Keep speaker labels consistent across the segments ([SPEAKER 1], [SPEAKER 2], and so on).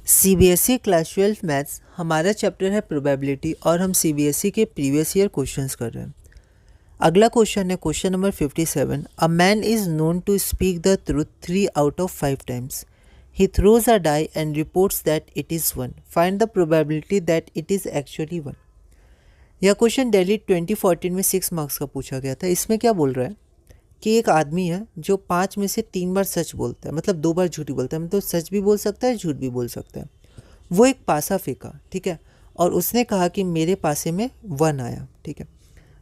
[SPEAKER 1] CBSE class 12 maths हमारा chapter है probability और हम सीबीएसई के प्रीवियस ईयर क्वेश्चंस कर रहे हैं। अगला क्वेश्चन है question number 57। A man is known to speak the truth 3 out of 5 times. He throws a die and reports that it is 1। Find the probability that it is actually 1। यह question Delhi 2014 में 6 marks का पूछा गया था। इसमें क्या बोल रहा है कि एक आदमी है जो 5 में से 3 बार सच बोलता है, मतलब 2 बार झूठ बोलता है, मतलब सच भी बोल सकता है, झूठ भी बोल सकता है। वो एक पासा फेंका, ठीक है, और उसने कहा कि मेरे पासे में 1 आया, ठीक है।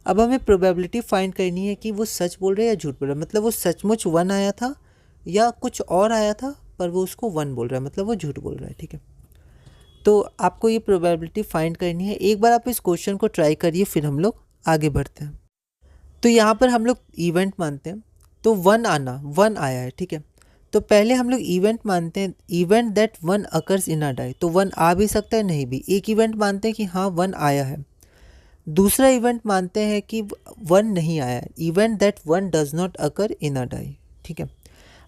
[SPEAKER 1] अब हमें प्रोबेबिलिटी फाइंड करनी है कि वो सच बोल रहा है या झूठ बोल रहा है, मतलब वो सचमुच 1 आया था या कुछ और आया था पर वो उसको 1 बोल रहा है, मतलब वो झूठ बोल रहा है, ठीक है। तो आपको ये प्रोबेबिलिटी फाइंड करनी है। एक बार आप इस क्वेश्चन को ट्राई करिए, फिर हम लोग आगे बढ़ते हैं। तो यहाँ पर हम लोग इवेंट मानते हैं, तो 1 आया है, ठीक है। तो पहले हम लोग इवेंट मानते हैं, event that 1 occurs in a die. तो 1 आ भी सकता है, नहीं भी। एक इवेंट मानते हैं कि हाँ 1 आया है। दूसरा इवेंट मानते हैं कि 1 नहीं आया है, event that 1 does not occur in a die, ठीक है।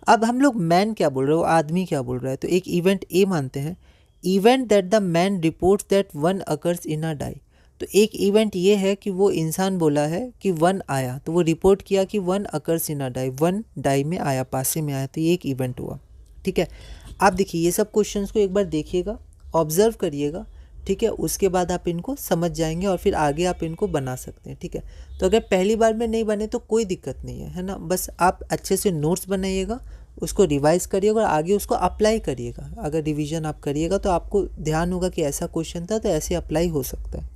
[SPEAKER 1] अब हम लोग मैन क्या बोल रहे हो, आदमी क्या बोल रहा है, तो एक इवेंट ए मानते हैं, event that the man reports that 1 occurs in a die. तो एक इवेंट ये है कि वो इंसान बोला है कि 1 आया, तो वो रिपोर्ट किया कि 1 occurs in a die, 1 die में आया, पासे में आया, तो ये एक इवेंट हुआ, ठीक है। आप देखिए ये सब क्वेश्चंस को एक बार देखिएगा, ऑब्जर्व करिएगा, ठीक है। उसके बाद आप इनको समझ जाएंगे और फिर आगे आप इनको बना सकते हैं, ठीक है। तो अगर पहली बार में नहीं बने तो कोई दिक्कत नहीं है ना, बस आप अच्छे से नोट्स बनाइएगा, उसको रिवाइज करिएगा और आगे उसको अप्लाई करिएगा। अगर रिवीजन आप करिएगा तो आपको ध्यान होगा कि ऐसा क्वेश्चन था तो ऐसे अप्लाई हो सकता है।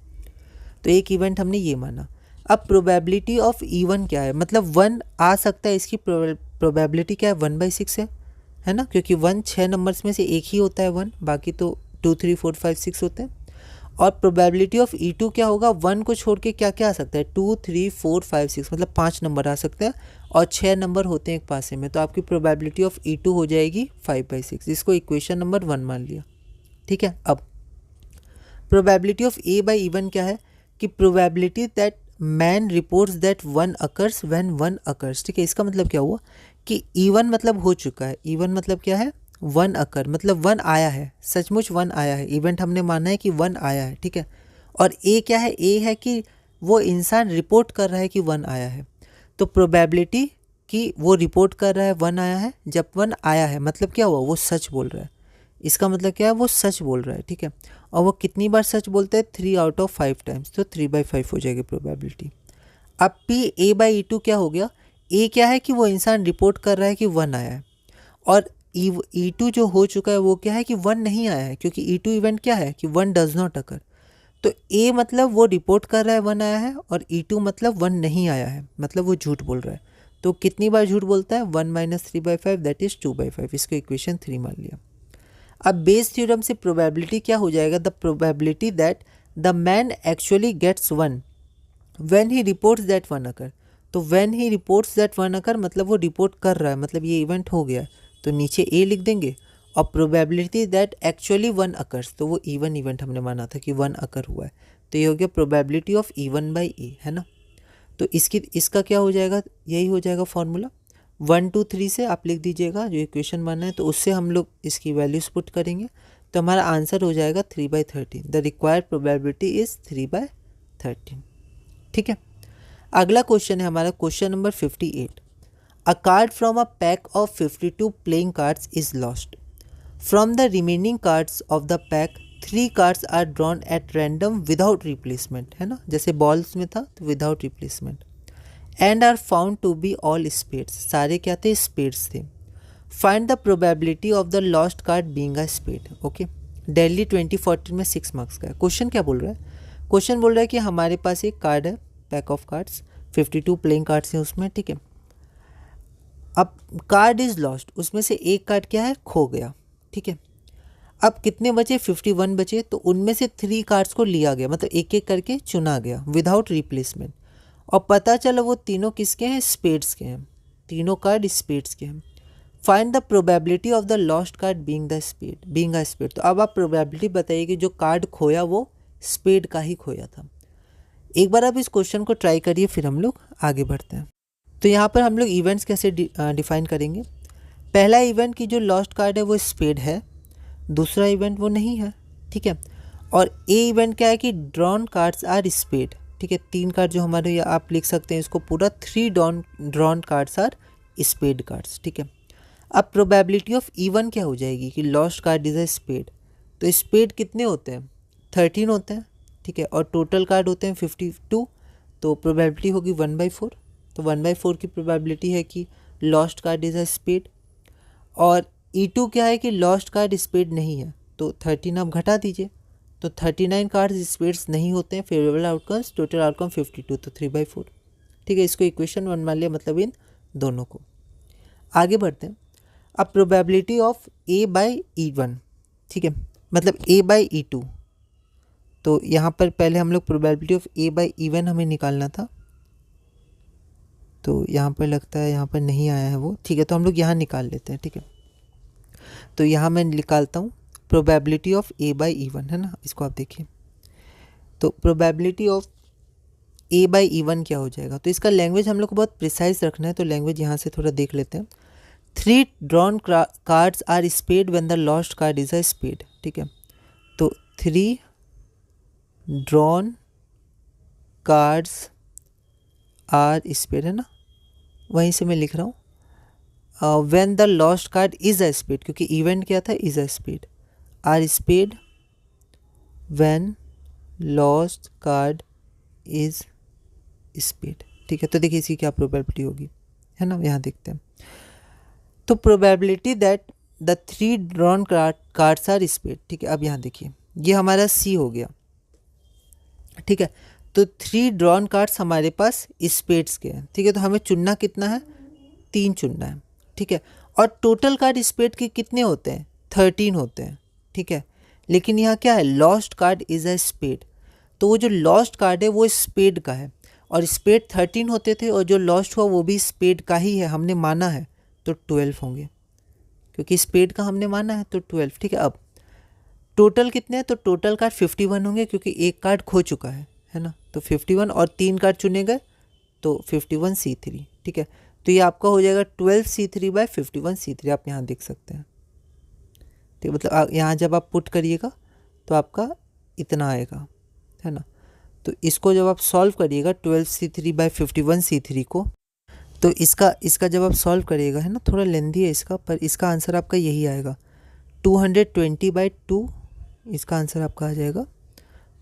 [SPEAKER 1] तो एक इवेंट हमने ये माना। अब प्रोबेबिलिटी ऑफ इवन क्या है, मतलब 1 आ सकता है, इसकी प्रोबेबिलिटी क्या है, 1/6 है ना, क्योंकि 1 6 नंबर्स में से एक ही होता है 1, बाकी तो 2 3 4 5 6 होते हैं। और प्रोबेबिलिटी ऑफ E2 क्या होगा, 1 को छोड़ के क्या क्या आ सकता है, 2 3 4 5 6, मतलब 5 नंबर आ सकते हैं और 6 नंबर होते हैं एक पासे में। तो आपकी प्रोबेबिलिटी ऑफ E2 हो जाएगी 5/6। इसको इक्वेशन नंबर 1 मान लिया, ठीक है। अब probability of A by E one क्या है कि probability that man reports that 1 occurs when 1 occurs, ठीक है। इसका मतलब क्या हुआ कि इवन मतलब हो चुका है, इवन मतलब क्या है, 1 अकर, मतलब 1 आया है, सचमुच 1 आया है। इवेंट हमने माना है कि 1 आया है, ठीक है। और ए क्या है, ए है कि वो इंसान रिपोर्ट कर रहा है कि 1 आया है। तो प्रोबेबिलिटी कि वो रिपोर्ट कर रहा है 1 आया है, जब 1 आया है मतलब क्या हुआ, वो सच बोल रहा है। इसका मतलब क्या है, वो सच बोल रहा है, ठीक है। और वो कितनी बार सच बोलता है, 3 आउट ऑफ 5 टाइम्स, तो 3/5 हो जाएगी प्रोबेबिलिटी। अब पी ए बाई E2 क्या हो गया, ए क्या है कि वो इंसान रिपोर्ट कर रहा है कि 1 आया है, और E2 जो हो चुका है वो क्या है कि 1 नहीं आया है, क्योंकि E2 इवेंट क्या है कि 1 डज नॉट अकर। तो ए मतलब वो रिपोर्ट कर रहा है 1 आया है, और E2 मतलब 1 नहीं आया है, मतलब वो झूठ बोल रहा है। तो कितनी बार झूठ बोलता है, 1 - 3/5 दैट इज 2/5। इसको इक्वेशन 3 मान लिया। अब बेस थ्योरम से प्रोबेबिलिटी क्या हो जाएगा, the probability that the man actually gets 1 when he reports that 1 occur. तो when he reports that 1 occur मतलब वो रिपोर्ट कर रहा है, मतलब ये इवेंट हो गया, तो नीचे ए लिख देंगे। और प्रोबेबिलिटी दैट एक्चुअली 1 अकर्स, तो वो इवन इवेंट हमने माना था कि 1 अकर हुआ है, तो ये हो गया प्रोबेबिलिटी ऑफ इवन बाई ए, है ना। तो इसका क्या हो जाएगा, यही हो जाएगा फॉर्मूला। 1 2 3 से आप लिख दीजिएगा जो इक्वेशन माना है, तो उससे हम लोग इसकी वैल्यूज पुट करेंगे, तो हमारा आंसर हो जाएगा 3/13। द रिक्वायर्ड प्रोबेबिलिटी इज 3/13, ठीक है। अगला क्वेश्चन है हमारा question number 58। A card from a pack of 52 playing cards is lost. From the remaining cards of the pack 3 cards are drawn at random without replacement, है ना, जैसे balls में था तो without replacement, and are found to be all spades, सारे क्या थे, spades थे। Find the probability of the lost card being a spade. Okay, Delhi 2014 में 6 मार्क्स का है। क्वेश्चन क्या बोल रहा है, क्वेश्चन बोल रहा है कि हमारे पास एक कार्ड है, pack of cards, 52 playing cards हैं उसमें, ठीक है। अब कार्ड इज लॉस्ट, उसमें से एक कार्ड क्या है, खो गया, ठीक है। अब कितने बचे, 51 बचे, तो उनमें से 3 कार्ड्स को लिया गया, मतलब एक एक करके चुना गया विदाउट रिप्लेसमेंट, और पता चला वो तीनों किसके हैं, स्पेड्स के हैं, तीनों कार्ड स्पेड्स के हैं। Find the probability of the lost card being a spade. तो अब आप प्रोबेबिलिटी बताइए कि जो कार्ड खोया वो स्पेड का ही खोया था। एक बार आप इस क्वेश्चन को ट्राई करिए, फिर हम लोग आगे बढ़ते हैं। तो यहाँ पर हम लोग इवेंट्स कैसे डिफाइन करेंगे। पहला इवेंट की जो लॉस्ट कार्ड है वो स्पेड है, दूसरा इवेंट वो नहीं है, ठीक है। और ए इवेंट क्या है कि ड्रॉन कार्ड्स आर स्पेड, ठीक है। 3 कार्ड जो हमारे, या आप लिख सकते हैं इसको पूरा 3 drawn cards are spade cards, ठीक है। अब प्रोबेबिलिटी ऑफ इवन क्या हो जाएगी कि lost card is a spade. तो स्पेड कितने होते हैं, 13 होते हैं, ठीक है। और टोटल कार्ड होते हैं 52, तो प्रोबेबिलिटी होगी 1/4। तो 1/4 की प्रोबेबिलिटी है कि lost card is a spade. और E2 क्या है कि लॉस्ट कार्ड स्पेड नहीं है, तो 13 आप घटा दीजिए, तो 39 कार्ड स्पेड्स नहीं होते हैं। फेवरेबल आउटकम्स, टोटल आउटकम 52, तो 3/4, ठीक है। इसको इक्वेशन 1 मान लिया, मतलब इन दोनों को। आगे बढ़ते हैं। अब प्रोबेबिलिटी ऑफ A/E1, ठीक है, मतलब A/E2। तो यहाँ पर पहले हम लोग प्रोबेबिलिटी ऑफ A/E1 हमें निकालना था, तो यहाँ पर लगता है यहाँ पर नहीं आया है वो, ठीक है। तो हम लोग यहाँ निकाल लेते हैं, ठीक है। तो यहाँ मैं निकालता हूँ प्रोबेबिलिटी ऑफ A/E1, है ना, इसको आप देखिए। तो प्रोबेबिलिटी ऑफ A/E1 क्या हो जाएगा, तो इसका लैंग्वेज हम लोग को बहुत प्रिसाइज रखना है, तो लैंग्वेज यहाँ से थोड़ा देख लेते हैं। 3 drawn cards are spade when the lost card is a spade, ठीक है। तो 3 ड्रॉन कार्ड्स आर स्पेड, है ना, वहीं से मैं लिख रहा हूँ when the lost card is a spade, क्योंकि इवेंट क्या था, is a spade, are spade when lost card is spade, ठीक है। तो देखिए इसकी क्या प्रोबेबिलिटी होगी, है ना, यहाँ देखते हैं। तो probability that the 3 drawn cards are spade, ठीक है। अब यहाँ देखिए ये हमारा सी हो गया, ठीक है। तो 3 ड्रॉन कार्ड्स हमारे पास स्पेड्स के हैं, ठीक है। तो हमें चुनना कितना है, 3 चुनना है, ठीक है। और टोटल कार्ड स्पेड के कितने होते हैं, 13 होते हैं, ठीक है। लेकिन यहाँ क्या है, lost card is a spade, तो वो जो लॉस्ट कार्ड है वो स्पेड का है, और स्पेड 13 होते थे, और जो लॉस्ट हुआ वो भी स्पेड का ही है, हमने माना है, तो 12 होंगे, क्योंकि स्पेड का हमने माना है, तो 12, ठीक है। अब टोटल कितने हैं, तो टोटल कार्ड 51 होंगे, क्योंकि एक कार्ड खो चुका है ना। तो 51 और 3 कार्ड चुने गए, तो 51C3, ठीक है। तो ये आपका हो जाएगा 12C3/51C3, आप यहाँ देख सकते हैं, ठीक, मतलब यहाँ जब आप पुट करिएगा तो आपका इतना आएगा, है ना। तो इसको जब आप सॉल्व करिएगा 12C3/51C3 को, तो इसका जब आप सॉल्व करिएगा, है ना, थोड़ा लेंदी है इसका, पर इसका आंसर आपका यही आएगा 220/2, इसका आंसर आपका आ जाएगा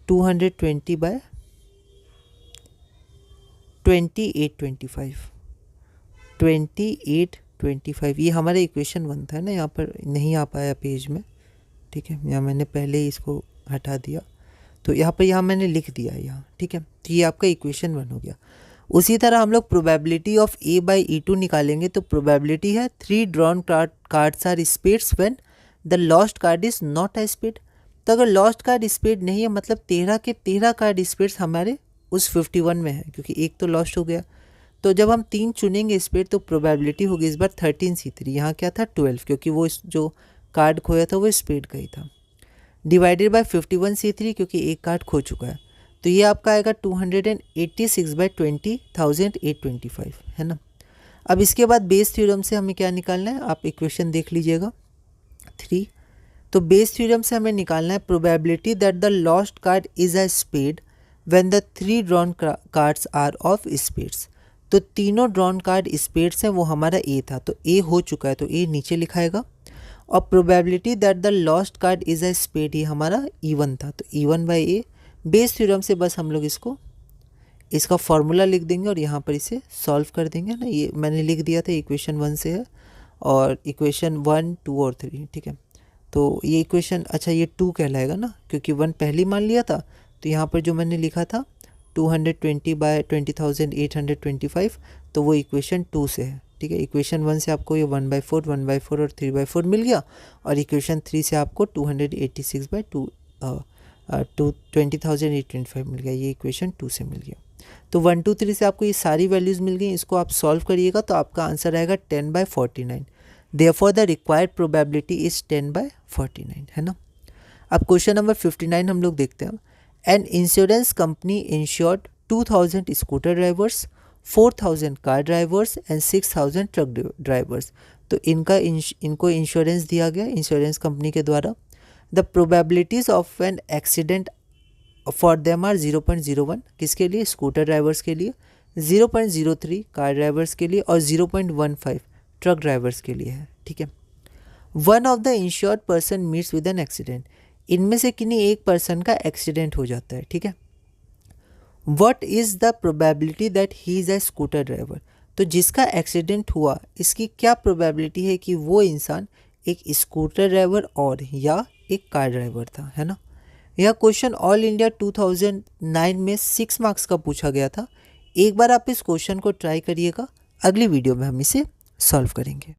[SPEAKER 1] 220/2825, 2825, ये हमारा इक्वेशन 1 था ना, यहाँ पर नहीं आ पाया पेज में, ठीक है। यहाँ मैंने पहले ही इसको हटा दिया, तो यहाँ मैंने लिख दिया यहाँ, ठीक है। तो ये आपका इक्वेशन 1 हो गया। उसी तरह हम लोग प्रोबेबिलिटी ऑफ A/E2 निकालेंगे, तो प्रोबेबिलिटी है 3 drawn cards are spades when the lost card is not a spade. तो अगर लॉस्ट कार्ड स्पेड नहीं है, मतलब 13 के 13 कार्ड स्पेड्स हमारे उस 51 में है, क्योंकि एक तो लॉस्ट हो गया। तो जब हम 3 चुनेंगे स्पेड, तो प्रोबेबिलिटी होगी इस बार 13C3, यहाँ क्या था 12, क्योंकि वो जो कार्ड खोया था वो स्पेड का ही था, डिवाइडेड बाय 51C3, क्योंकि एक कार्ड खो चुका है। तो ये आपका आएगा 286/20,825, है ना। अब इसके बाद बेस थ्योरम से हमें क्या निकालना है, आप इक्वेशन देख लीजिएगा 3। तो बेस थ्योरम से हमें निकालना है probability that the lost card is a spade when the 3 drawn cards are of spades. तो तीनों ड्रॉन कार्ड स्पेड्स हैं, वो हमारा ए था, तो ए हो चुका है, तो ए नीचे लिखाएगा। और probability that the lost card is a spade, ये हमारा E1 था, तो E1/A। बेस थ्योरम से बस हम लोग इसका फॉर्मूला लिख देंगे और यहाँ पर इसे सॉल्व कर देंगे ना। ये मैंने लिख दिया था, इक्वेशन 1 से है, और इक्वेशन 1, 2 और 3, ठीक है। तो ये इक्वेशन, अच्छा ये 2 कहलाएगा ना, क्योंकि 1 पहले मान लिया था। तो यहाँ पर जो मैंने लिखा था 220/20,825, तो वो इक्वेशन 2 से है, ठीक है। इक्वेशन 1 से आपको ये 1/4, 1/4 और 3/4 मिल गया, और इक्वेशन 3 से आपको 220,825 मिल गया, ये इक्वेशन 2 से मिल गया। तो 1, 2, 3 से आपको ये सारी वैल्यूज़ मिल गई, इसको आप सॉल्व करिएगा तो आपका आंसर आएगा 10/49। Therefore the required probability is 10/49, है ना। अब क्वेश्चन नंबर 59 हम लोग देखते हैं। An insurance company insured 2000 scooter drivers, 4000 car drivers and 6000 truck drivers. तो इनको इंश्योरेंस दिया गया इंश्योरेंस कंपनी के द्वारा। The probabilities of an accident for them are 0.01 किसके लिए, स्कूटर ड्राइवर्स के लिए, 0.03 कार ड्राइवर्स के लिए और 0.15 ट्रक ड्राइवर्स के लिए है, ठीक है। One of the insured person meets with an accident, इनमें से किन्हीं एक पर्सन का एक्सीडेंट हो जाता है, ठीक है। What is the probability that he is a scooter driver, तो जिसका एक्सीडेंट हुआ इसकी क्या प्रोबेबिलिटी है कि वो इंसान एक स्कूटर ड्राइवर और या एक कार ड्राइवर था, है ना। यह क्वेश्चन ऑल इंडिया 2009 में 6 मार्क्स का पूछा गया था। एक बार आप इस क्वेश्चन को ट्राई करिएगा, अगली वीडियो में हम इसे सॉल्व करेंगे।